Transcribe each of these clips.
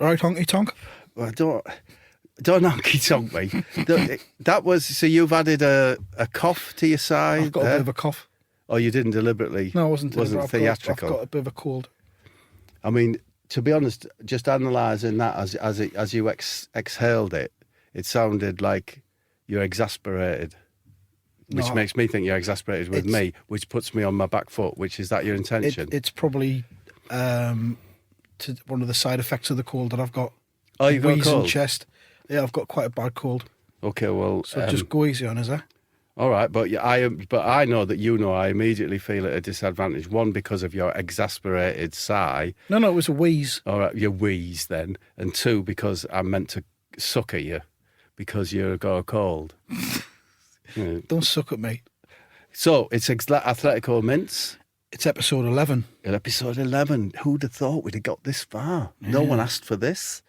All right, honky tonk. Well, don't honky tonk me. That was, so you've added a cough to your side. I've got a bit of a cough. Oh, you didn't deliberately? No, I wasn't theatrical. I've got a bit of a cold. I mean, to be honest, just analysing that as you exhaled it, it sounded like you're exasperated, which makes me think you're exasperated with me, which puts me on my back foot. Which is that your intention? It's probably one of the side effects of the cold that I've got. Oh, you've got a cold? Chest. Yeah, I've got quite a bad cold. Okay, well, so just go easy on us, eh? All right, but I know that I immediately feel at a disadvantage. One, because of your exasperated sigh. No, it was a wheeze. All right, your wheeze then. And two, because I'm meant to suck at you because you've got a cold. Don't suck at me. So, it's Athletico Mince. It's episode 11. Episode 11. Who'd have thought we'd have got this far? Yeah. No one asked for this.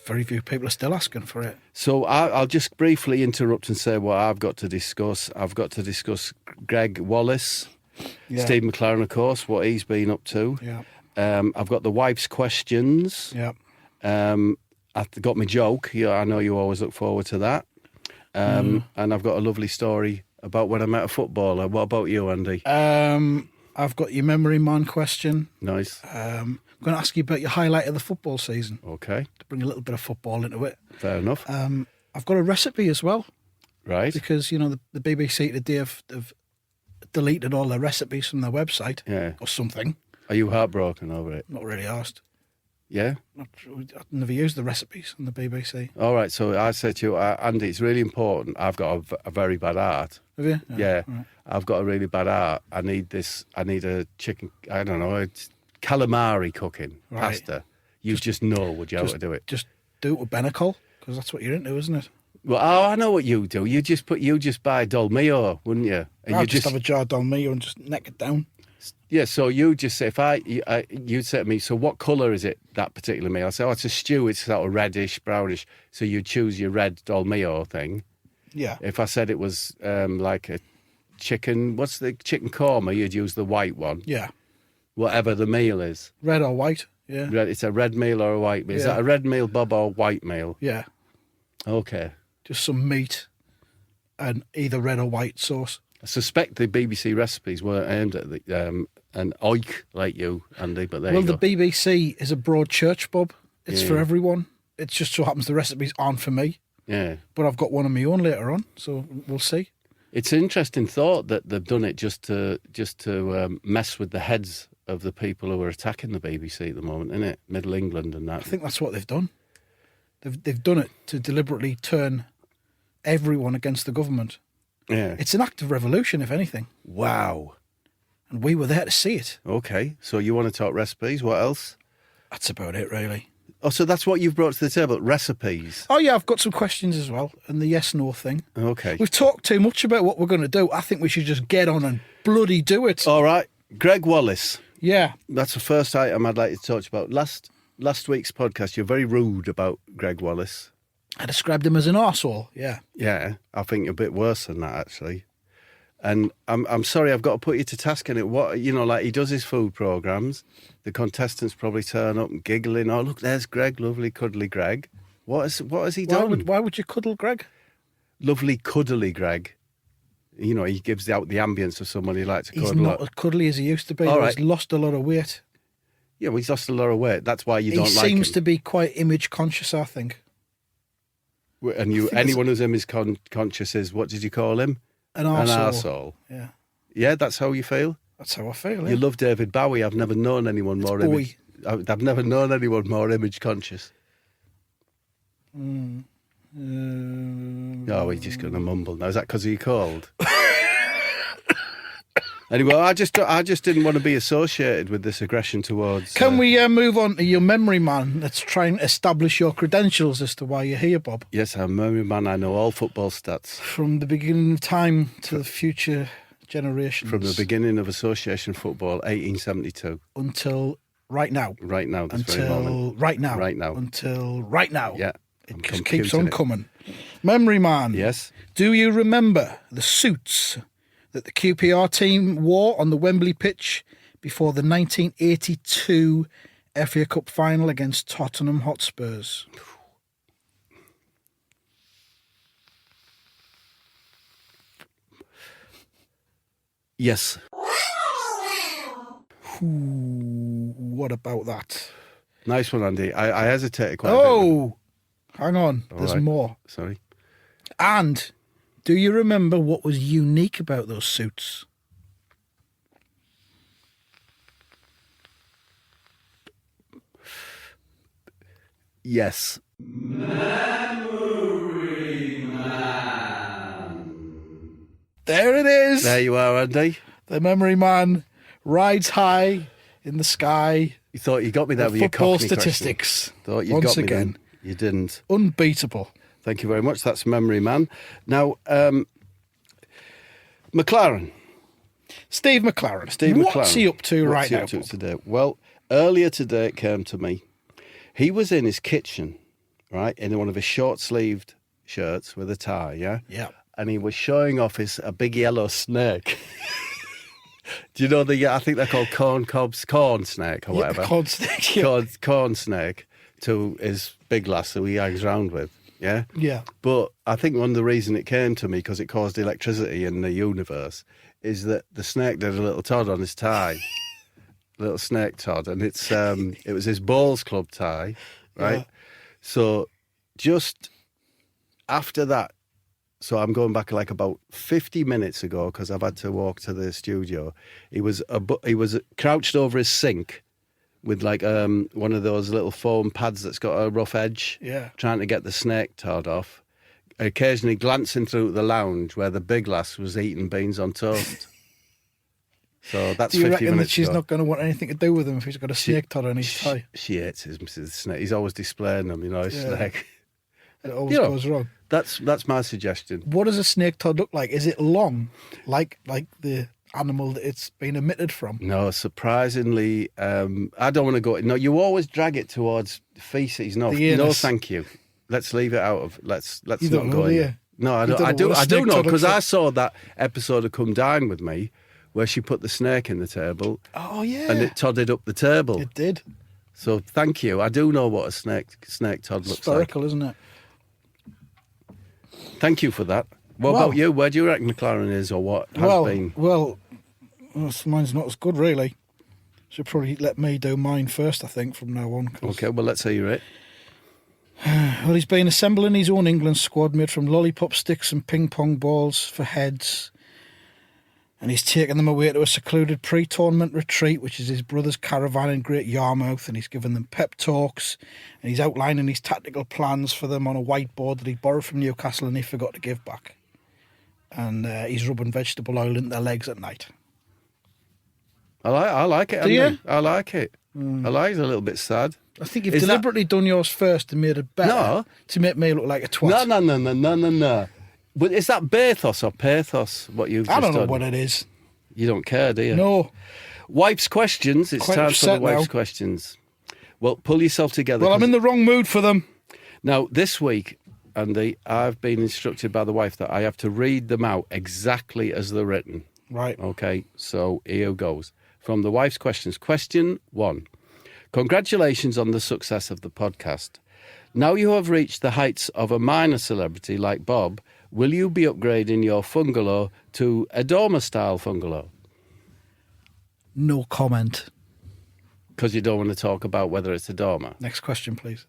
Very few people are still asking for it. So I'll just briefly interrupt and say what I've got to discuss. I've got to discuss Greg Wallace, Steve McLaren, of course, what he's been up to. Yeah. I've got the wife's questions. Yeah. I've got my joke. Yeah, I know you always look forward to that. And I've got a lovely story about when I met a footballer. What about you, Andy? I've got your memory man question. Nice. I'm going to ask you about your highlight of the football season. Okay. To bring a little bit of football into it. Fair enough. I've got a recipe as well. Right. Because, the BBC today have deleted all their recipes from their website. Yeah. Or something. Are you heartbroken over it? Not really asked. Yeah? I've never used the recipes on the BBC. All right, so I said to you, Andy, it's really important. I've got a very bad heart. Have you? Yeah. Right. I've got a really bad heart. I need a chicken, I don't know, it's calamari cooking, pasta. You just know how to do it. Just do it with Benecol, because that's what you're into, isn't it? Well, I know what you do. You just buy Dolmio, wouldn't you? And I'd just have a jar of Dolmio and just neck it down. Yeah, so you just say, you'd say to me, so what colour is it, that particular meal? I say, it's a stew, it's sort of reddish, brownish. So you choose your red Dolmio thing. Yeah. If I said it was like a chicken, what's the chicken korma, you'd use the white one. Yeah. Whatever the meal is. Red or white, yeah. It's a red meal or a white meal. Is that a red meal, Bob, or a white meal? Yeah. Okay. Just some meat and either red or white sauce. I suspect the BBC recipes were aimed at an oik like you, Andy, but there you go. The BBC is a broad church, Bob. It's for everyone. It just so happens the recipes aren't for me. Yeah. But I've got one of my own later on, so we'll see. It's an interesting thought that they've done it just to mess with the heads of the people who are attacking the BBC at the moment, isn't it? Middle England and that. I think that's what they've done. They've done it to deliberately turn everyone against the government. Yeah. It's an act of revolution, if anything. Wow. And we were there to see it. Okay, so you want to talk recipes? What else? That's about it, really. Oh, so that's what you've brought to the table, recipes? Oh, yeah, I've got some questions as well, and the yes-no thing. Okay. We've talked too much about what we're going to do. I think we should just get on and bloody do it. All right. Greg Wallace. Yeah. That's the first item I'd like to talk about. Last week's podcast, you're very rude about Greg Wallace. I described him as an arsehole, yeah. Yeah, I think a bit worse than that, actually. And I'm sorry, I've got to put you to task on it. What, like he does his food programmes. The contestants probably turn up and giggling. Oh, look, there's Greg, lovely, cuddly Greg. What has he done? Why would you cuddle Greg? Lovely, cuddly Greg. He gives out the ambience of someone he likes to cuddle. He's not as cuddly as he used to be. All right. He's lost a lot of weight. Yeah, well, he's lost a lot of weight. That's why you don't like him. He seems to be quite image conscious, I think. And anyone who's image conscious is, what did you call him? An arsehole. An arsehole. Yeah. Yeah, that's how you feel? That's how I feel, yeah. You love David Bowie. I've never known anyone more image. I've never known anyone more image conscious. Oh, he's just going to mumble now. Is that because he called? Anyway, I just didn't want to be associated with this aggression towards... Can we move on to your memory man? Let's try and establish your credentials as to why you're here, Bob. Yes, I'm a memory man. I know all football stats. From the beginning of time to the future generations. From the beginning of association football, 1872. Until right now. Right now, this very moment. Until right now. Right now. Until right now. Yeah. It just keeps on coming. Memory man. Yes. Do you remember the suits that the QPR team wore on the Wembley pitch before the 1982 FA Cup final against Tottenham Hotspurs? Yes. Ooh, what about that? Nice one, Andy. I hesitated quite a bit. Oh, hang on. There's right. more. Sorry. And do you remember what was unique about those suits? Yes. There it is. There you are, Andy. The memory man rides high in the sky. You thought you got me there with your Football Cockney statistics. question. Thought you Once got me again. then. You didn't. Unbeatable. Thank you very much. That's Memory Man. Now, McLaren. Steve McLaren. Steve What's McLaren. he up to What's right he now? up to today? Well, earlier today it came to me. He was in his kitchen, right, in one of his short-sleeved shirts with a tie, yeah? Yeah. And he was showing off a big yellow snake. Do you know I think they're called corn snake or whatever. Corn snake. Yeah. Corn snake to his big lass who he hangs around with, yeah? Yeah. But I think one of the reason it came to me, because it caused electricity in the universe, is that the snake did a little Todd on his tie. Little snake Todd. And it was his Bowls Club tie, right? Yeah. So just after that, so I'm going back like about 50 minutes ago because I've had to walk to the studio. He was crouched over his sink with like one of those little foam pads that's got a rough edge, Yeah. trying to get the snake Todd off. Occasionally glancing through the lounge where the big lass was eating beans on toast. So that's Do you 50 reckon that minutes she's ago. not going to want anything to do with him if he's got a snake Todd on his tie? She hates his snake. He's always displaying them, his Yeah. snake. It always You know, goes wrong. That's my suggestion. What does a snake Todd look like? Is it long, like the animal that it's been emitted from? No, surprisingly, I don't want to go. No, you always drag it towards feces. No, The no, anus. thank you. Let's leave it out of. Let's You not don't go know, in. do there. you? No, I You don't. don't I know do. what a I do snake know Todd because looks I like? saw that episode of Come Dine with Me, where she put the snake in the table Oh yeah, and it todded up the table. It did. So thank you. I do know what a snake Todd looks like. Historical, isn't it? Thank you for that. What Well- about you? Where do you reckon McLaren is, or what has been? Well, mine's not as good really. Should probably let me do mine first, I think, from now on. 'Cause- Okay, well, let's hear it. Well, he's been assembling his own England squad made from lollipop sticks and ping pong balls for heads. And he's taken them away to a secluded pre-tournament retreat, which is his brother's caravan in Great Yarmouth, and he's given them pep talks, and he's outlining his tactical plans for them on a whiteboard that he borrowed from Newcastle and he forgot to give back. And he's rubbing vegetable oil into their legs at night. I like it. Do Andy. you? I like it. I like it. A little bit sad. I think you've Is that- deliberately done yours first and made it better No. to make me look like a twat. No. But is that bathos or pathos? What you've I just don't know done? what it is. You don't care, do you? No. Wife's questions. It's Quite time for the upset wife's now. questions. Well, pull yourself together. Well, I'm 'cause- in the wrong mood for them. Now, this week, Andy, I've been instructed by the wife that I have to read them out exactly as they're written. Right. Okay, so here goes. From the wife's questions. Question 1. Congratulations on the success of the podcast. Now you have reached the heights of a minor celebrity like Bob, will you be upgrading your bungalow to a dormer-style bungalow? No comment. Because you don't want to talk about whether it's a dormer. Next question, please.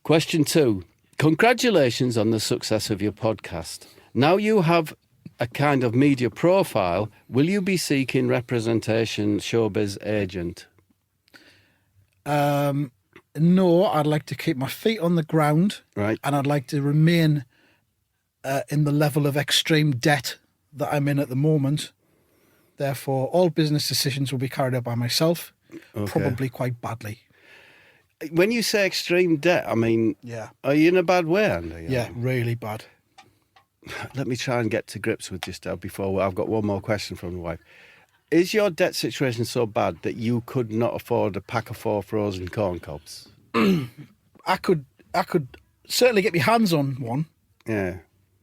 Question 2. Congratulations on the success of your podcast. Now you have a kind of media profile, will you be seeking representation showbiz agent? No, I'd like to keep my feet on the ground, Right. and I'd like to remain in the level of extreme debt that I'm in at the moment. Therefore, all business decisions will be carried out by myself, probably quite badly. When you say extreme debt, I mean, Yeah. are you in a bad way, Andy? Yeah, really bad. Let me try and get to grips with this now before I've got one more question from the wife. Is your debt situation so bad that you could not afford a pack of 4 frozen corn cobs? I could certainly get my hands on one. Yeah.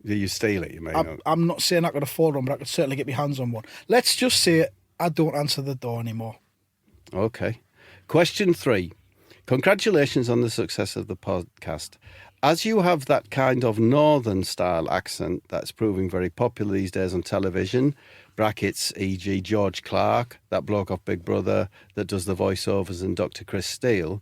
You steal it, you mean? I'm not saying I could afford one, but I could certainly get my hands on one. Let's just say I don't answer the door anymore. Okay. Question 3. Congratulations on the success of the podcast. As you have that kind of northern style accent that's proving very popular these days on television, brackets, e.g. George Clark, that bloke off Big Brother that does the voiceovers, and Dr. Chris Steele,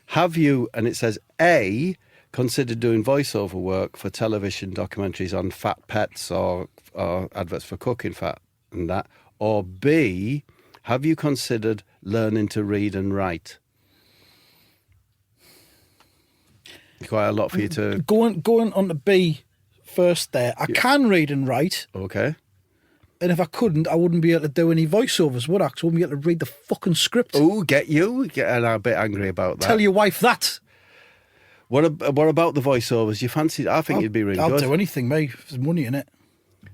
have you, and it says, A, considered doing voiceover work for television documentaries on fat pets or adverts for cooking fat and that, or B, have you considered learning to read and write? Quite a lot for you to... Going on to B first there, I can read and write. Okay. And if I couldn't, I wouldn't be able to do any voiceovers, would I? 'Cause I wouldn't be able to read the fucking script. Oh, getting a bit angry about that. Tell your wife that. What about the voiceovers? You fancy? I think you'd be really I'll good. do anything, mate. If there's money in it.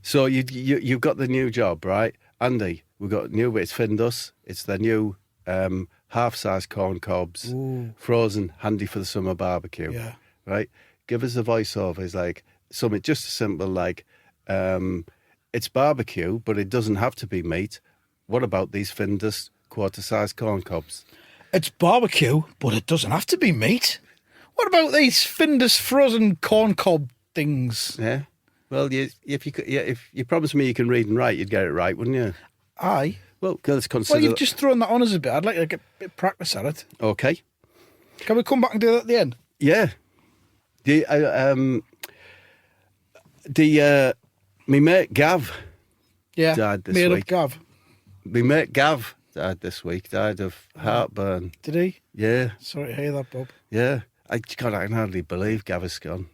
So you've got the new job, right? Andy, we've got new, it's Findus. It's the new half-size corn cobs, frozen, handy for the summer barbecue. Yeah. Right? Give us a voiceover. It's like something just as simple like, it's barbecue, but it doesn't have to be meat. What about these Findus quarter-size corn cobs? It's barbecue, but it doesn't have to be meat. What about these Findus frozen corn cob things? Yeah. Well, if you promised me you can read and write, you'd get it right, wouldn't you? Aye. Well, let's consider... Well, you've just thrown that on us a bit. I'd like to get a bit of practice at it. Okay. Can we come back and do that at the end? Yeah. My mate Gav died this made week. up Gav. My mate Gav died this week. Died of heartburn. Did he? Yeah. Sorry to hear that, Bob. Yeah. I can hardly believe Gav is gone.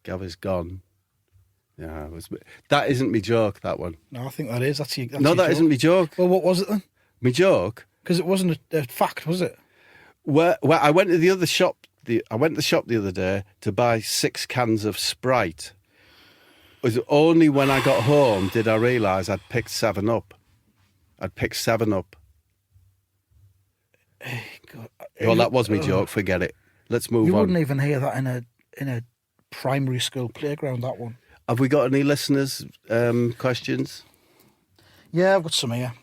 Gav is gone. Yeah, that isn't me joke, that one. No, I think that is. That's that your isn't me joke. Well, what was it then? Me joke? Because it wasn't a fact, was it? Well, I went to the other shop. I went to the shop the other day to buy 6 cans of Sprite. It was only when I got home did I realise I'd picked 7 Up. I'd picked 7 Up. God. Well, that was me joke. Forget it. Let's move on. You wouldn't even hear that in a primary school playground, that one. Have we got any listeners' questions? Yeah, I've got some here.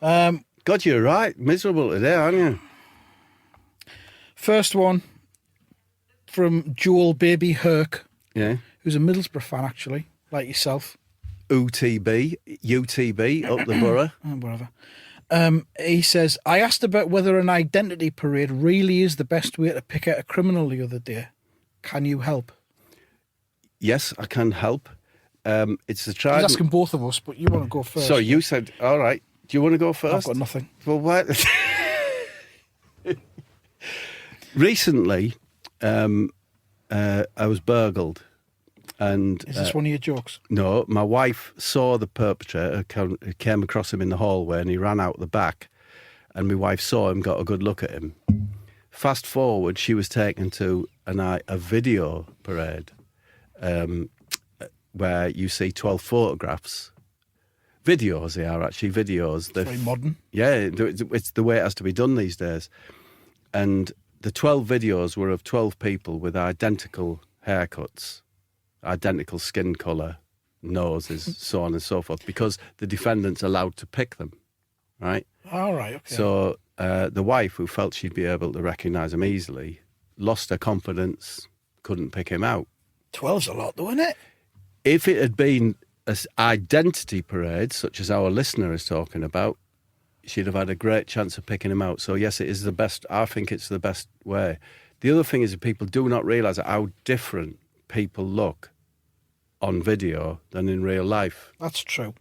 God, you're right. Miserable today, aren't you? First one from Joel Baby Herc, Yeah. who's a Middlesbrough fan, actually, like yourself. UTB, up the borough. Whatever. He says, I asked about whether an identity parade really is the best way to pick out a criminal the other day. Can you help? Yes, I can help. It's the trial. He's asking both of us, but you want to go first. So you said, all right. Do you want to go first? I've got nothing. Well, what? Recently, I was burgled. And is this one of your jokes? No, my wife saw the perpetrator, came across him in the hallway, and he ran out the back. And my wife saw him, got a good look at him. Fast forward, she was taken to a video parade where you see 12 photographs. Videos, they are actually videos. It's very modern. Yeah, it's the way it has to be done these days. And the 12 videos were of 12 people with identical haircuts, identical skin colour, noses, so on and so forth, because the defendant's allowed to pick them, right? All right, okay. So the wife, who felt she'd be able to recognise him easily, lost her confidence, couldn't pick him out. 12's a lot, though, isn't it? If it had been an identity parade, such as our listener is talking about, she'd have had a great chance of picking him out. So yes, it is the best. I think it's the best way. The other thing is that people do not realise how different people look on video than in real life. That's true.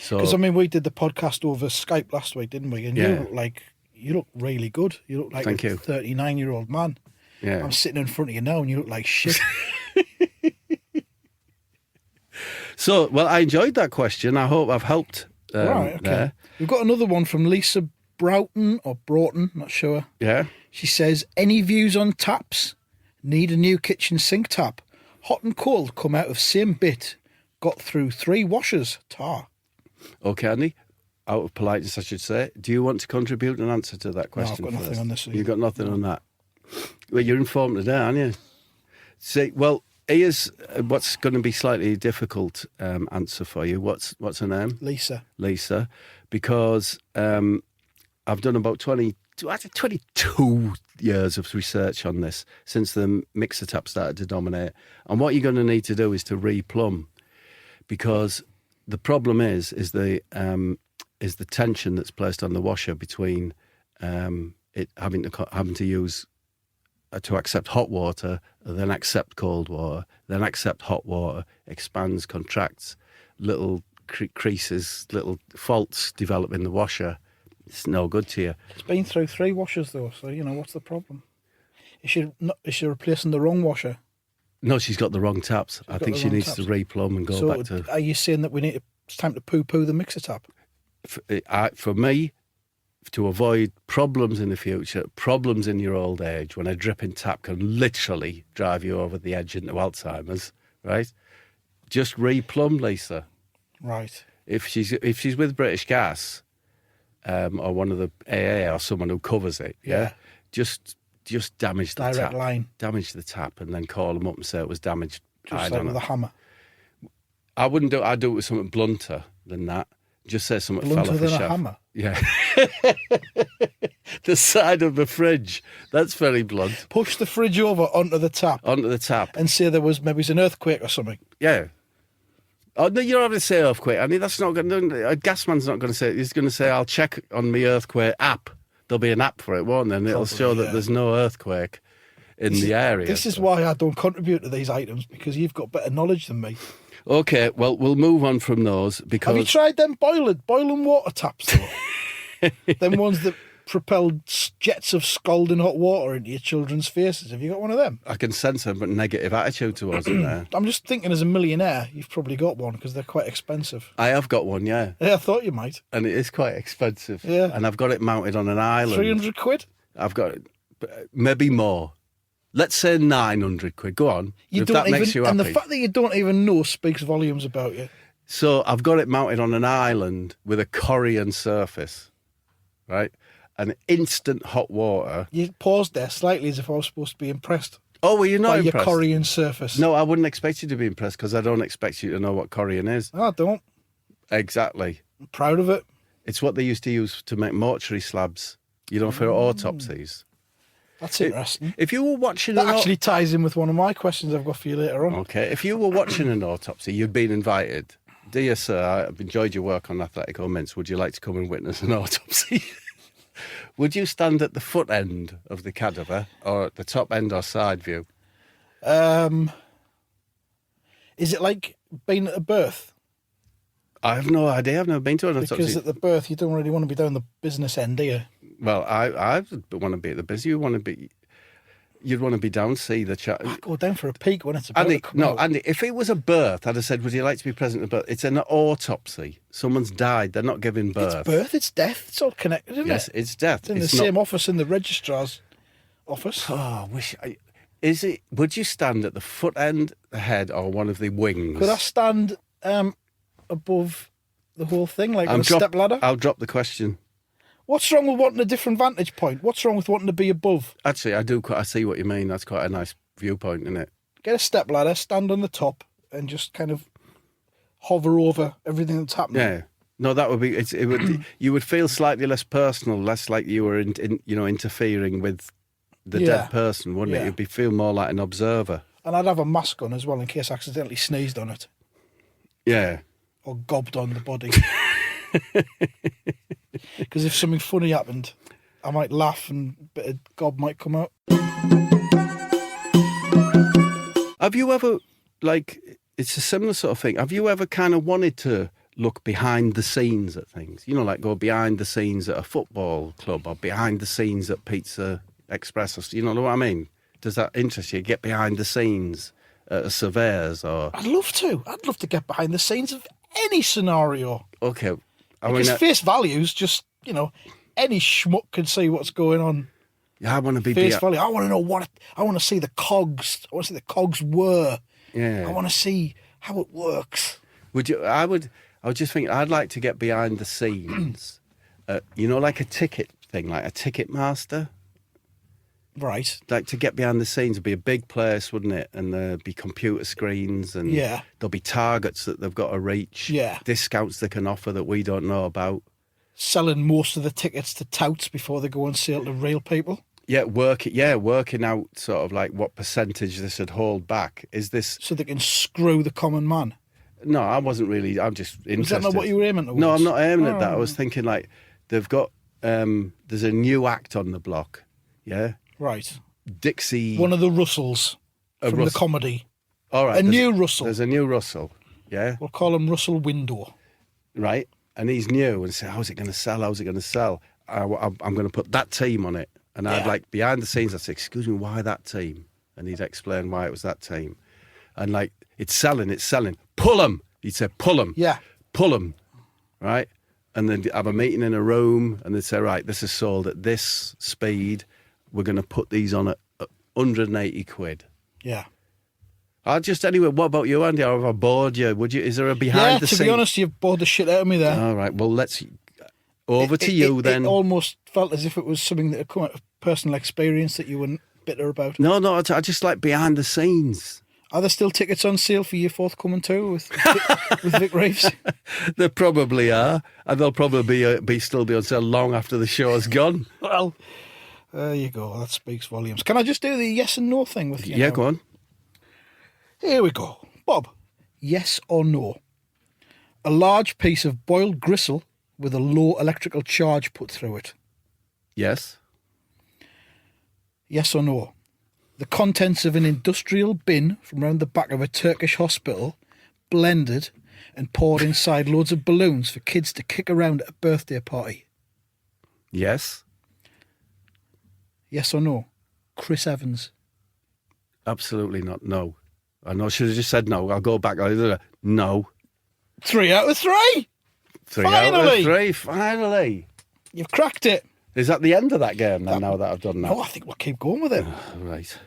Because I mean, we did the podcast over Skype last week, didn't we? And Yeah. you look really good. You look like Thank a you. 39-year-old man. Yeah. I'm sitting in front of you now, and you look like shit. So, well, I enjoyed that question. I hope I've helped Right, okay. there. We've got another one from Lisa Broughton or Broughton, not sure. Yeah. She says, any views on taps? Need a new kitchen sink tap. Hot and cold come out of same bit. Got through 3 washers. Tar. Okay, Andy. Out of politeness, I should say. Do you want to contribute an answer to that question? I've got nothing on this. You've got nothing on that. Well, you're informed today, aren't you? See, well, here's what's going to be slightly difficult answer for you. What's her name? Lisa. Lisa, because I've done about 20 22 years of research on this since the mixer tap started to dominate. And what you're going to need to do is to replumb, because the problem is the tension that's placed on the washer between it having to use to accept hot water, then accept cold water, then accept hot water, expands, contracts, little creases, little faults develop in the washer. It's no good to you. It's been through 3 washers though, so what's the problem? Is she replacing the wrong washer? No, she's got the wrong taps. I think she needs to replumb and go back to. Are you saying that it's time to poo-poo the mixer tap? For me, to avoid problems in the future, problems in your old age, when a dripping tap can literally drive you over the edge into Alzheimer's, right? Just replumb, Lisa. Right. If she's with British Gas, or one of the AA or someone who covers it, just damage the direct line. Damage the tap, and then call them up and say it was damaged. Just like with a hammer. I wouldn't do it. I'd do it with something blunter than that. Just say something blunter fell off than the a shelf. hammer. Yeah. The side of the fridge. That's very blunt. Push the fridge over onto the tap. And say there was maybe an earthquake or something. Yeah. Oh no, you don't have to say earthquake. I mean, that's not going to. A gasman's not going to say it. He's going to say, "I'll check on my earthquake app." There'll be an app for it, won't there? And it'll show that there's no earthquake in the area. This is why I don't contribute to these items, because you've got better knowledge than me. Okay, well, we'll move on from those because. Have you tried them boiling water taps though? Them ones that propelled jets of scalding hot water into your children's faces. Have you got one of them? I can sense a negative attitude towards it there. I'm just thinking, as a millionaire, you've probably got one because they're quite expensive. I have got one, yeah. Yeah, I thought you might. And it is quite expensive. Yeah. And I've got it mounted on an island. 300 quid? I've got it, maybe more. Let's say 900 quid. Go on. Makes you happy. And the fact that you don't even know speaks volumes about you. So I've got it mounted on an island with a Korean surface, right? And instant hot water. You paused there slightly as if I was supposed to be impressed. Oh, well, you're not by impressed? Your Korean surface. No, I wouldn't expect you to be impressed because I don't expect you to know what Korean is. I don't. Exactly. I'm proud of it. It's what they used to use to make mortuary slabs, for autopsies. That's interesting. If you were watching that actually ties in with one of my questions I've got for you later on. Okay. If you were watching an autopsy, you'd been invited. Dear sir, I've enjoyed your work on Athletico Mince. Would you like to come and witness an autopsy? Would you stand at the foot end of the cadaver or at the top end or side view? Is it like being at a birth? I have no idea. I've never been to an autopsy. Because at the birth, you don't really want to be down the business end, do you? Well, I want to be at the busy. You'd want to be down, see the chat. I go down for a peek when it's about to come out. Andy, if it was a birth, I'd have said, would you like to be present at birth? It's an autopsy. Someone's died. They're not giving birth. It's birth, it's death. It's all connected, isn't it? Yes, it's death. It's in the same office in the registrar's office. Oh, is it? Would you stand at the foot end, the head, or one of the wings? Could I stand above the whole thing, like on a step ladder? I'll drop the question. What's wrong with wanting a different vantage point? What's wrong with wanting to be above? Actually, I see what you mean. That's quite a nice viewpoint, isn't it? Get a step ladder, stand on the top, and just kind of hover over everything that's happening. Yeah. No, that would be. It would. You would feel slightly less personal, less like you were interfering with the dead person, wouldn't it? You'd feel more like an observer. And I'd have a mask on as well in case I accidentally sneezed on it. Yeah. Or gobbed on the body. Because if something funny happened, I might laugh and a bit of gob might come out. Have you ever, it's a similar sort of thing. Have you ever kind of wanted to look behind the scenes at things? Go behind the scenes at a football club or behind the scenes at Pizza Express. Or, you know what I mean? Does that interest you? Get behind the scenes at a surveyor's or... I'd love to. I'd love to get behind the scenes of any scenario. Okay. Because face values, just, any schmuck can see what's going on. Yeah, I want to be... Face value. I want to know I want to see the cogs. I want to see the cogs whir. Yeah. I want to see how it works. I was just thinking, I'd like to get behind the scenes. Like a ticket thing, like a ticket master. Right. Like to get behind the scenes would be a big place, wouldn't it? And there'd be computer screens and there'll be targets that they've got to reach. Yeah. Discounts they can offer that we don't know about. selling most of the tickets to touts before they go on sale to real people. Yeah, working out sort of like what percentage this would hold back. Is this... So they can screw the common man. No, I wasn't really. I'm just interested. Was that not what you were aiming towards? No, I'm not aiming at that. I was thinking like they've got. There's a new act on the block. Yeah. Right. Dixie. One of the Russells from the comedy. All right. New Russell. There's a new Russell. Yeah. We'll call him Russell Window. Right. And he's new and say, how's it going to sell? How's it going to sell? I'm going to put that team on it. And I'd like behind the scenes, I'd say, excuse me, why that team? And he'd explain why it was that team. And like, it's selling. Pull them. He'd say, pull them. Yeah. Pull them. Right. And then have a meeting in a room and they'd say, right, this is sold at this speed. We're going to put these on at 180 quid. Yeah. Anyway, what about you, Andy? Have I bored you? Is there a behind the scenes? To be honest, you've bored the shit out of me there. All right, well, let's over to you then. It almost felt as if it was something that had come out of personal experience that you weren't bitter about. No, I just like behind the scenes. Are there still tickets on sale for your forthcoming tour with Vic Reeves? There probably are, and they'll probably still be on sale long after the show's gone. Well, there you go. That speaks volumes. Can I just do the yes and no thing with you? Yeah, now? go on. Here we go. Bob, yes or no? A large piece of boiled gristle with a low electrical charge put through it. Yes. Yes or no? The contents of an industrial bin from round the back of a Turkish hospital blended and poured inside loads of balloons for kids to kick around at a birthday party. Yes. Yes or no? Chris Evans. Absolutely not. No. I know I should have just said no. I'll go back. No. 3 out of 3. 3 Finally. out of 3. Finally. You've cracked it. Is that the end of that game then, now that I've done that? No, I think we'll keep going with it. Right.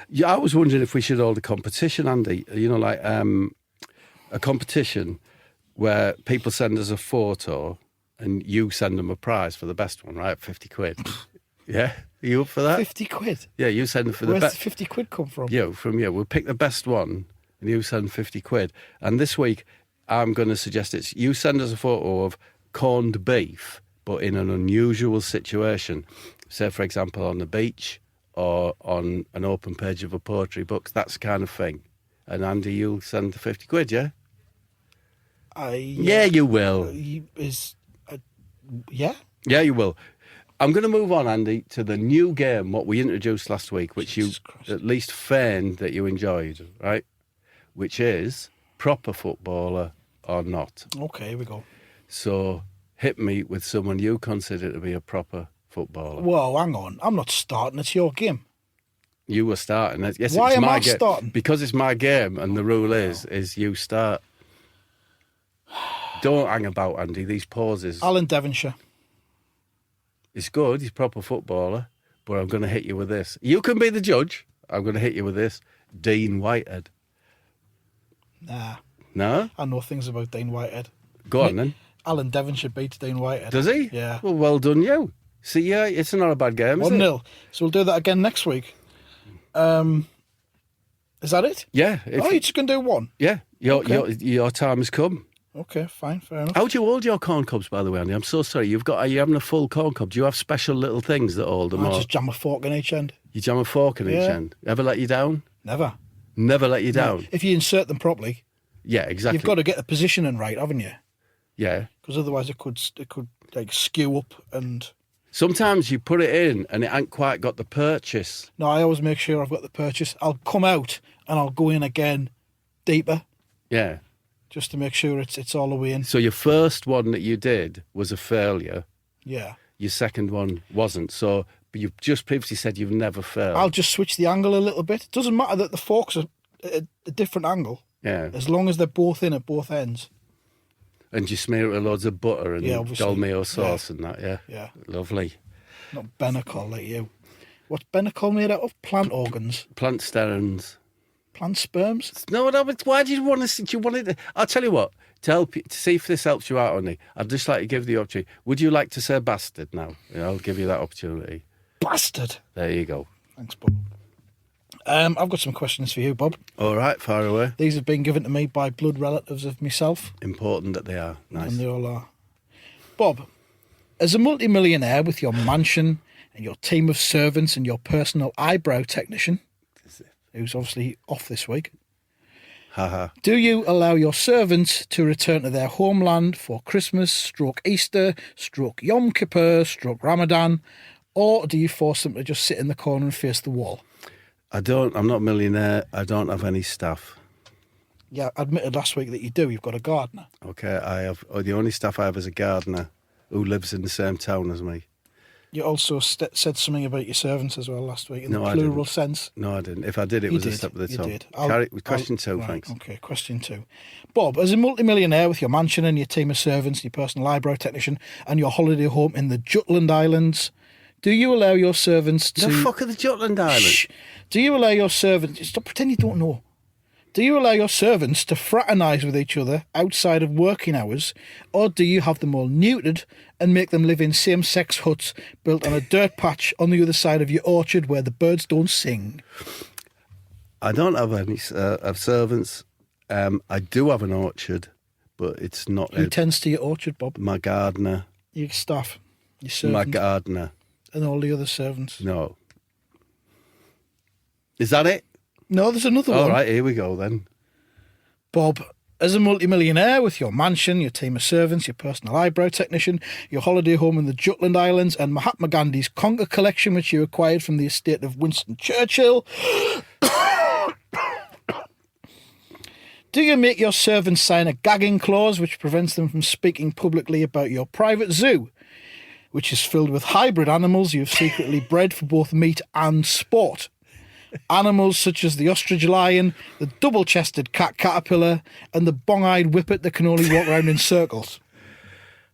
Yeah, I was wondering if we should hold a competition, Andy. You know, like a competition where people send us a photo and you send them a prize for the best one, right? 50 quid. Yeah? Are you up for that? 50 quid? Yeah, you send them for the best. Where's the 50 quid come from? From you. We'll pick the best one and you send 50 quid. And this week, I'm going to suggest you send us a photo of corned beef, but in an unusual situation. Say, for example, on the beach or on an open page of a poetry book, that kind of thing. And Andy, you'll send the 50 quid, yeah? Yeah, you will. Yeah? Yeah, you will. I'm going to move on, Andy, to the new game, what we introduced last week, which Jesus you Christ. at least feigned that you enjoyed, right? Which is proper footballer or not. Okay, here we go. So hit me with someone you consider to be a proper footballer. Whoa, hang on. I'm not starting. It's your game. You were starting. Yes, Why it's am my I game. starting? Because it's my game, and the rule is you start. Don't hang about, Andy. These pauses. Alan Devonshire. It's good. He's a proper footballer. But I'm going to hit you with this. You can be the judge. I'm going to hit you with this. Dean Whitehead. Nah. No? I know things about Dean Whitehead. Go on, then. Alan Devonshire beats Dean Whitehead. Does he? Yeah. Well done, you. See, yeah, it's not a bad game, is it? 1-0. So we'll do that again next week. Is that it? Yeah. You're just going to do one? Yeah. Your time has come. Okay, fine, fair enough. How do you hold your corn cobs, by the way, Andy? I'm so sorry. Are you having a full corn cob? Do you have special little things that hold them? I just jam a fork in each end. You jam a fork in each end? Ever let you down? Never. Never let you down? No. If you insert them properly, yeah, exactly. you've got to get the positioning right, haven't you? Yeah. Because otherwise it could like skew up and... Sometimes you put it in and it ain't quite got the purchase. No, I always make sure I've got the purchase. I'll come out and I'll go in again deeper. Yeah. Just to make sure it's all the way in. So your first one that you did was a failure. Yeah. Your second one wasn't. So, but you've just previously said you've never failed. I'll just switch the angle a little bit. It doesn't matter that the forks are at a different angle. Yeah. As long as they're both in at both ends. And you smear it with loads of butter and obviously. dolmio sauce and that, yeah? Yeah. Lovely. Not Benacol like you. What's Benacol made out of? Plant organs. Plant sterins. Plant sperms. No, but why do you want to? Do you want it? I'll tell you what. To see if this helps you out, Andy. I'd just like to give the opportunity. Would you like to say bastard now? I'll give you that opportunity. Bastard. There you go. Thanks, Bob. I've got some questions for you, Bob. All right, fire away. These have been given to me by blood relatives of myself. Important that they are. Nice. And they all are. Bob, As a multimillionaire with your mansion and your team of servants and your personal eyebrow technician, who's obviously off this week, do you allow your servants to return to their homeland for Christmas, stroke Easter, stroke Yom Kippur, stroke Ramadan, or do you force them to just sit in the corner and face the wall? I'm not a millionaire. I don't have any staff. Yeah, I admitted last week that you do. You've got a gardener. Okay, the only staff I have is a gardener who lives in the same town as me. You also said something about your servants as well last week in the I plural didn't. sense. No, I didn't. If I did, it was a step at the top. You did. Question two, right, thanks. Okay, question 2. Bob, as a multimillionaire with your mansion and your team of servants, your personal eyebrow technician, and your holiday home in the Jutland Islands, do you allow your servants to... The fuck are the Jutland Islands? Shh. Do you allow your servants... Stop pretending you don't know. Do you allow your servants to fraternise with each other outside of working hours, or do you have them all neutered and make them live in same-sex huts built on a dirt patch on the other side of your orchard where the birds don't sing? I don't have any servants. I do have an orchard, but it's not... Who tends to your orchard, Bob? My gardener. Your staff, your servants, My gardener. and all the other servants. No. Is that it? No, there's another one. All right, here we go then. Bob, as a multimillionaire with your mansion, your team of servants, your personal eyebrow technician, your holiday home in the Jutland Islands, and Mahatma Gandhi's conker collection, which you acquired from the estate of Winston Churchill, do you make your servants sign a gagging clause which prevents them from speaking publicly about your private zoo, which is filled with hybrid animals you've secretly bred for both meat and sport? Animals such as the ostrich lion, the double-chested cat caterpillar, and the bong-eyed whippet that can only walk around in circles.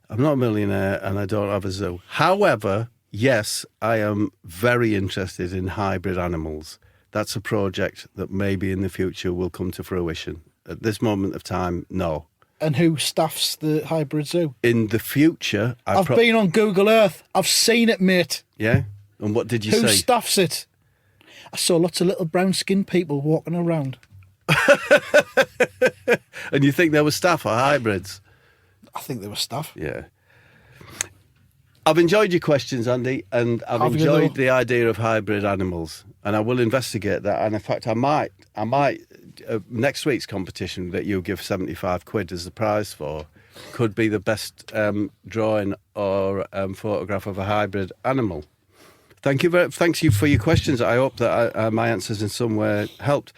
I'm not a millionaire and I don't have a zoo. However, yes, I am very interested in hybrid animals. That's a project that maybe in the future will come to fruition. At this moment of time, no. And who staffs the hybrid zoo? In the future... I've been on Google Earth. I've seen it, mate. Yeah? And what did you Who say? staffs it? I saw lots of little brown-skinned people walking around. And you think there were staff or hybrids? I think they were staff. Yeah. I've enjoyed your questions, Andy, and I've enjoyed the idea of hybrid animals, and I will investigate that. And in fact, I might next week's competition that you give 75 quid as the prize for could be the best drawing or photograph of a hybrid animal. Thanks you for your questions. I hope that my answers in some way helped.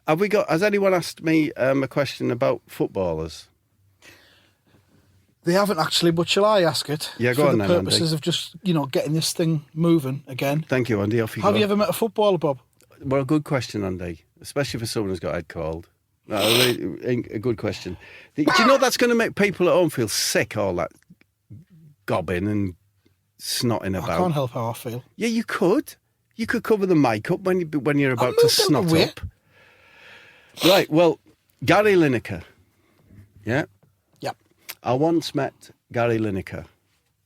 Has anyone asked me a question about footballers? They haven't actually, but shall I ask it? Yeah, go on then, For the purposes Andy. of just, getting this thing moving again. Thank you, Andy. Off you go. Have you ever met a footballer, Bob? Well, a good question, Andy, especially for someone who's got head cold. No, a good question. Do you know that's going to make people at home feel sick, all that gobbing and snotting about? I can't help how I feel. Yeah, you could. You could cover the mic up when you're about to snot up. Right, well, Gary Lineker. Yeah? Yep. I once met Gary Lineker.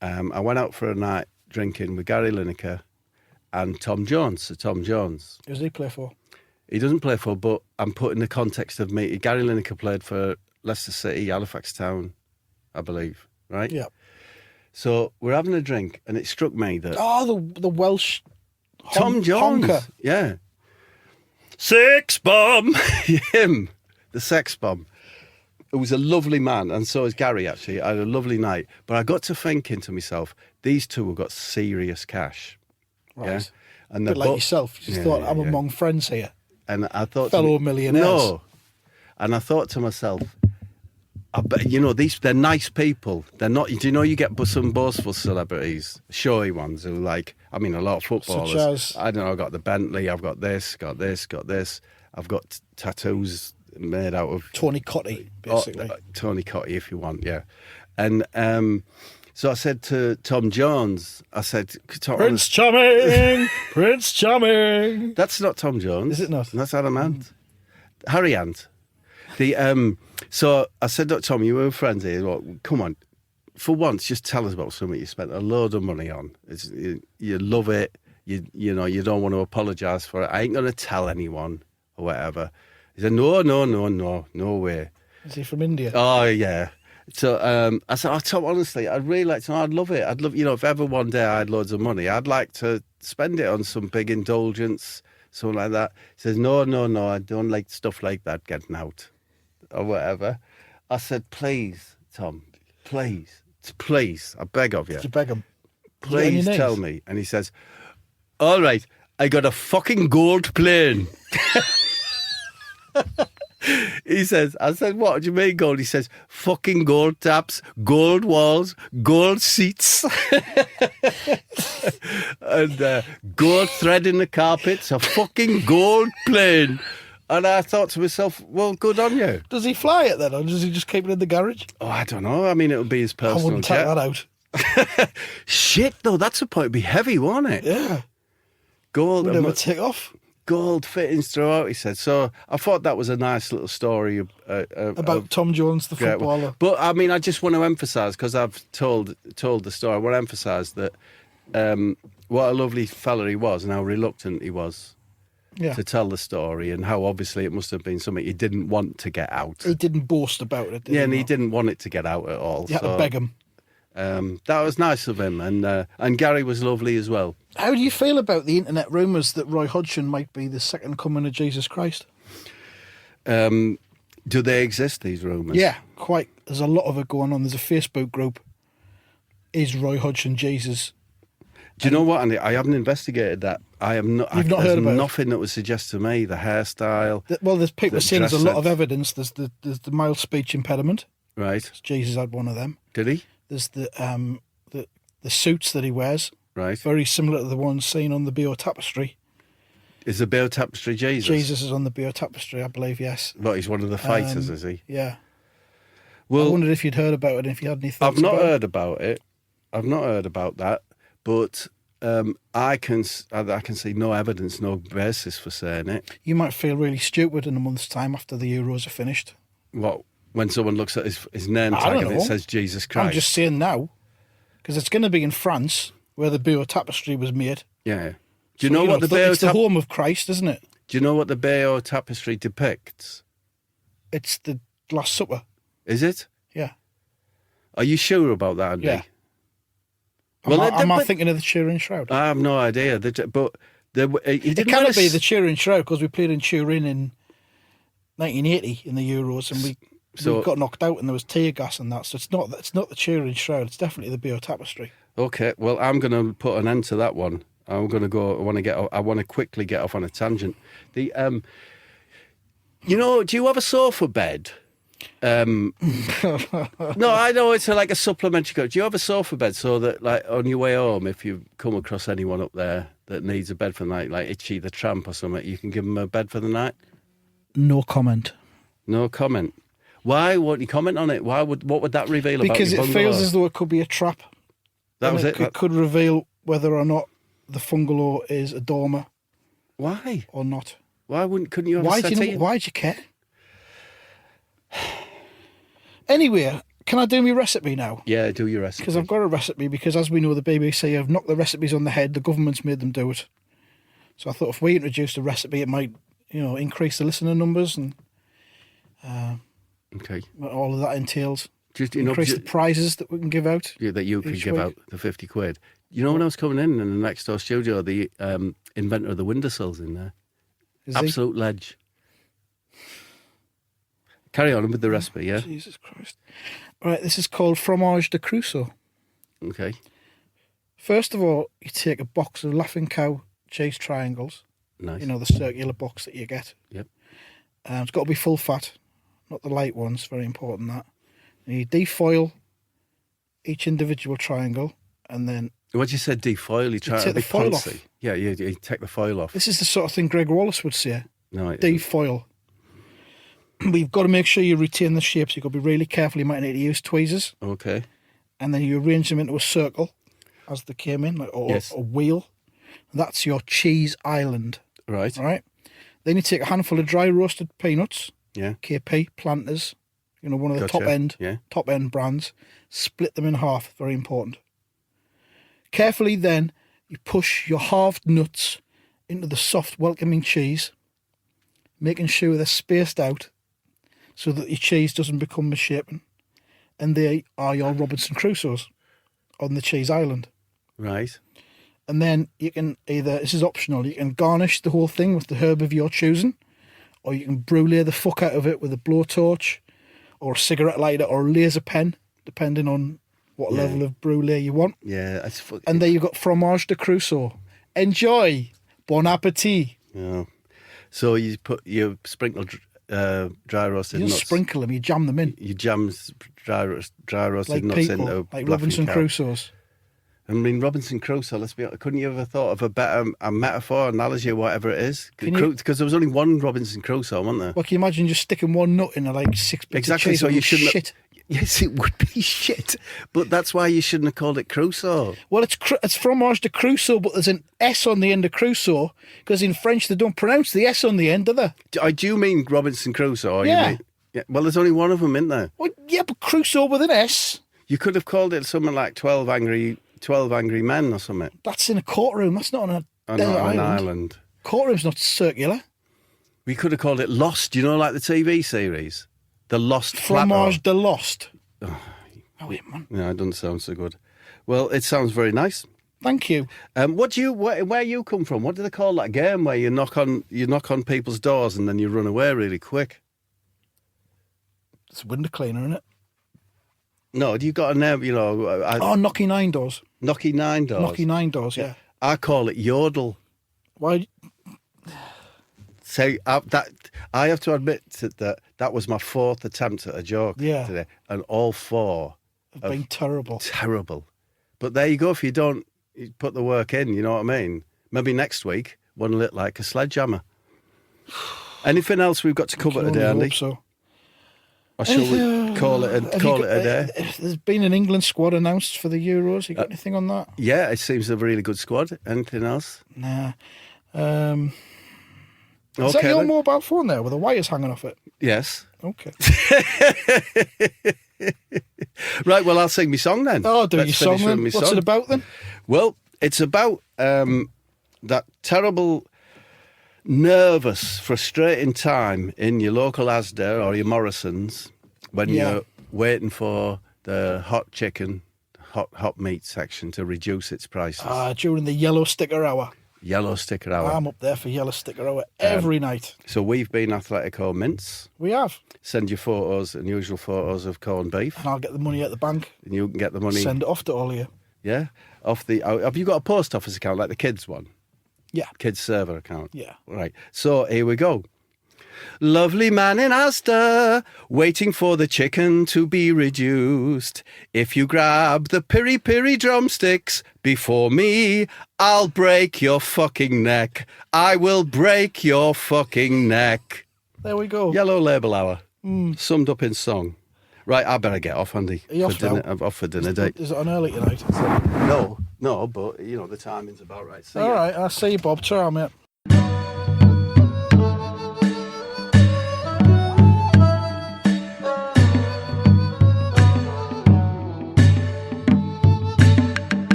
I went out for a night drinking with Gary Lineker and Tom Jones. So Tom Jones. Who does he play for? He doesn't play for, but I'm putting the context of me. Gary Lineker played for Leicester City, Halifax Town, I believe, right? Yeah. So we're having a drink, and it struck me that... Oh, the Welsh... Tom Jones. Honker. Yeah. Sex bomb. Him. The sex bomb. It was a lovely man, and so is Gary, actually. I had a lovely night. But I got to thinking to myself, these two have got serious cash. Right. Yeah? And A bit like yourself. You just thought, I'm among friends here. And I thought... Fellow millionaires. No. And I thought to myself, I bet, they're nice people. They're not... Do you know you get some boastful celebrities, showy ones who a lot of footballers. Such as? I don't know, I've got the Bentley, I've got this, got this. I've got tattoos made out of... Tony Cottee, basically. Tony Cottee, if you want, yeah. And so I said to Tom Jones, Prince Charming! Prince Charming! That's not Tom Jones. Is it not? That's Adam Ant. Harry Ant. So I said, look, Tom, you were friends here. Well, come on. For once, just tell us about something you spent a load of money on. You love it. You don't want to apologise for it. I ain't going to tell anyone or whatever. He said, no way. Is he from India? Oh, yeah. So I said, Tom, honestly, I'd really like to know. I'd love it. I'd love, if ever one day I had loads of money, I'd like to spend it on some big indulgence, something like that. He says, no, I don't like stuff like that getting out or whatever. I said, please, Tom, please, I beg of you. Did you beg him? Please tell me. And he says, all right, I got a fucking gold plane. He says, I said, what do you mean gold? He says, fucking gold taps, gold walls, gold seats, and gold thread in the carpets, a fucking gold plane. And I thought to myself, well, good on you. Does he fly it then, or does he just keep it in the garage? Oh, I don't know. I mean, it would be his I personal wouldn't take that out. Shit, though, that's a point. It'd be heavy, won't it? Yeah. Gold. Would never take off. Gold fittings throughout, he said. So I thought that was a nice little story About Tom Jones, the footballer. But I mean, I just want to emphasise, because I've told the story, I want to emphasise that what a lovely fella he was and how reluctant he was to tell the story, and how obviously it must have been something he didn't want to get out. He didn't boast about it, did he? And he didn't want it to get out at all. You had to beg him. That was nice of him, and Gary was lovely as well. How do you feel about the internet rumours that Roy Hodgson might be the second coming of Jesus Christ? Do they exist, these rumours? Yeah, quite. There's a lot of it going on. There's a Facebook group. Is Roy Hodgson Jesus? Do you know what, Andy? I haven't investigated that. I have not. You've not heard about nothing that would suggest to me the hairstyle. Well, there's people saying there's a lot sense. of evidence. There's the mild speech impediment. Right. Jesus had one of them. Did he? There's the suits that he wears. Right. Very similar to the ones seen on the Bio Tapestry. Is the Bio Tapestry Jesus? Jesus is on the Bio Tapestry, I believe, yes. Well, he's one of the fighters, is he? Yeah. Well, I wondered if you'd heard about it and if you had any thoughts I've not about heard about it. I've not heard about that, but I can see no evidence, no basis for saying it. You might feel really stupid in a month's time after the Euros are finished. What, when someone looks at his name I tag don't and it know. says Jesus Christ? I'm just saying now, because it's going to be in France, where the Bio Tapestry was made. Yeah. Do you know what the Bio It's the home of Christ, isn't it? Do you know what the Bio Tapestry depicts? It's the Last Supper. Is it? Yeah. Are you sure about that, Andy? Yeah. Well, am I thinking of the Turin Shroud? I have no idea. But he It didn't cannot win be the Turin Shroud, because we played in Turin in 1980 in the Euros, and we got knocked out, and there was tear gas and that. So it's not the Turin Shroud. It's definitely the Bio Tapestry. Okay, well, I'm going to put an end to that one. I'm going to go. I want to quickly get off on a tangent. Do you have a sofa bed? No, I know it's like a supplementary coat. Do you have a sofa bed so that, like, on your way home, if you come across anyone up there that needs a bed for the night, like Itchy the Tramp or something, you can give them a bed for the night? No comment. No comment. Why won't you comment on it? What would that reveal about Because your it bungalow? feels as though it could be a trap. That was It could reveal whether or not the bungalow is a dormer Why? or not. Couldn't you have Why a do settee? you care? Anyway, can I do my recipe now? Yeah, do your recipe. Because I've got a recipe, because as we know, the BBC have knocked the recipes on the head. The government's made them do it. So I thought if we introduced a recipe, it might, increase the listener numbers and Okay. what all of that entails. Just, Increase the prizes that we can give out. Yeah, that you could each give week. out the 50 quid. You know, when I was coming in the next door studio, the inventor of the windowsills in there. Is he? Absolute ledge. Carry on with the recipe, yeah? Jesus Christ. Right, this is called fromage de Crusoe. Okay. First of all, you take a box of Laughing Cow cheese triangles. Nice. The circular box that you get. Yep. It's got to be full fat, not the light ones. Very important that. And you defoil each individual triangle, and then What you said, defoil, you try take to be the foil fancy. off. Yeah, you take the foil off. this is the sort of thing Greg Wallace would say. No, it isn't. Defoil. But you've got to make sure you retain the shapes. You've got to be really careful. You might need to use tweezers, Okay. and then you arrange them into a circle as they came in, or Yes. a wheel. That's your cheese island. Right. Right. Then you take a handful of dry roasted peanuts, Yeah. KP, Planters, one of the Gotcha. top end brands. Split them in half. Very important. Carefully, then you push your halved nuts into the soft, welcoming cheese, making sure they're spaced out so that your cheese doesn't become misshapen. and they are your Robinson Crusoes on the cheese island. Right. And then you can either, this is optional, you can garnish the whole thing with the herb of your choosing, or you can brulee the fuck out of it with a blowtorch, or a cigarette lighter, or a laser pen, depending on what level of brulee you want. Yeah. And there you've got fromage de Crusoe. Enjoy. Bon appetit. Yeah. So you sprinkle dry roasted You don't nuts. sprinkle them, you jam them in. You jam dry roasted Like nuts people, into like laughing Robinson cow. Crusoe's. I mean, Robinson Crusoe, let's be honest, couldn't you have thought of a better metaphor, analogy, or whatever it is? Because there was only one Robinson Crusoe, wasn't there? Well, can you imagine just sticking one nut in like 6 bits Exactly, of cheese? so you shouldn't shit. Yes, it would be shit. But that's why you shouldn't have called it Crusoe. Well, it's fromage de Crusoe, but there's an S on the end of Crusoe, because in French they don't pronounce the S on the end, do they? Do you mean Robinson Crusoe? Or Yeah. You mean, yeah. Well, there's only one of them, isn't there? Well, yeah, but Crusoe with an S. You could have called it something like 12 Angry Men or something. That's in a courtroom. That's not on a desert Not an island. island. Courtroom's not circular. We could have called it Lost, you know, like the TV series? The Lost Fromage Plateau. de Lost. Oh, wait, man. Yeah, it doesn't sound so good. Well, it sounds very nice. Thank you. Where you come from? What do they call that game where you knock on people's doors and then you run away really quick? It's a window cleaner, isn't it? No, you got a name, you know. Knocky Nine Doors. Knocky Nine Doors. Knocky Nine Doors, yeah. I call it Yodel. Why? So I have to admit that was my fourth attempt at a joke today, and all four Have been terrible. Terrible. But there you go. If you don't put the work in, you know what I mean. Maybe next week, one lit like a sledgehammer. Anything else we've got to cover today, Andy? Hope so. Or shall we call it a day? There's been an England squad announced for the Euros. You got anything on that? Yeah, it seems a really good squad. Anything else? Nah. Okay, Is that your then. mobile phone there with the wires hanging off it? Yes. Okay. Right, well, I'll sing my song then. Oh, do your Let's song finish then. with my What's song. it about then? Well, it's about that terrible, nervous, frustrating time in your local Asda or your Morrison's when you're waiting for the hot chicken, hot meat section to reduce its prices. During the yellow sticker hour. Yellow sticker hour. I'm up there for yellow sticker hour every night. So we've been Athletico Mince. We have. Send your photos, unusual photos of corned beef. And I'll get the money at the bank. And you can get the money. Send it off to all of you. Yeah. Have you got a post office account like the kids one? Yeah. Kids server account. Yeah. Right. So here we go. Lovely man in Asda, waiting for the chicken to be reduced. If you grab the piri-piri drumsticks before me, I'll break your fucking neck. I will break your fucking neck. There we go. Yellow Label Hour. Summed up in song. Right, I better get off, Andy. Are you off now? I'm off for dinner date. Is it on early tonight? No, but, the timing's about right. See All ya. right, I'll see you, Bob. Ciao, mate.